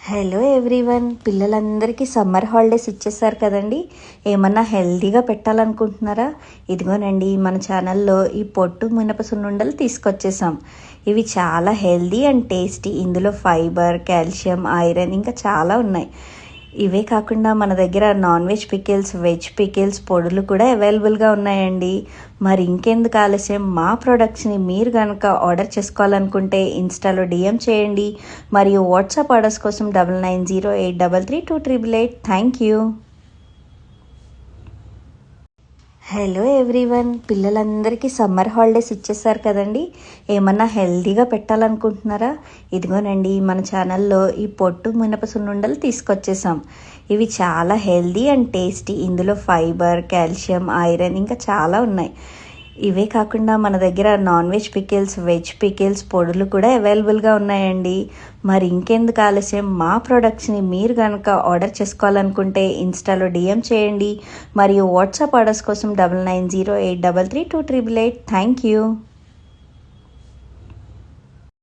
Hello everyone, పిల్లలందరికీ summer holidays ఇచ్చేసారు కదండి. ఏమన్నా హెల్తీగా పెట్టాలనుకుంటున్నారా? ఇదిగోనండి, మన ఛానల్లో ఈ పొట్టు మినప సున్నుండలు తీసుకొచ్చేసాం. ఇవి చాలా హెల్తీ అండ్ టేస్టీ. ఇందులో ఫైబర్, కాల్షియం, ఐరన్ ఇంకా చాలా ఉన్నాయి. ఇవే కాకుండా మన దగ్గర non veg pickles, veg pickles పొడులు కూడా అవైలబుల్గా ఉన్నాయండి. మరి ఇంకెందుకు ఆలస్యం, మా ప్రొడక్ట్స్ని మీరు కనుక ఆర్డర్ చేసుకోవాలనుకుంటే ఇన్స్టాలో డిఎం చేయండి. మరియు వాట్సాప్ ఆర్డర్స్ కోసం 9908332888. Thank you. హలో ఎవ్రీవన్, పిల్లలందరికీ సమ్మర్ హాలిడేస్ ఇచ్చేసారు కదండి. ఏమన్నా హెల్తీగా పెట్టాలనుకుంటున్నారా? ఇదిగోనండి, మన ఛానల్లో ఈ పొట్టు మినప సున్నుండలు తీసుకొచ్చేసాం. ఇవి చాలా హెల్తీ అండ్ టేస్టీ. ఇందులో ఫైబర్, కాల్షియం, ఐరన్ ఇంకా చాలా ఉన్నాయి. ఇవే కాకుండా మన దగ్గర non veg pickles, veg pickles పొడులు కూడా అవైలబుల్గా ఉన్నాయండి. మరి ఇంకెందుకు ఆలస్యం, మా ప్రొడక్ట్స్ని మీరు కనుక ఆర్డర్ చేసుకోవాలనుకుంటే ఇన్స్టాలో డిఎం చేయండి. మరియు వాట్సాప్ ఆర్డర్స్ కోసం 9908332888. Thank you.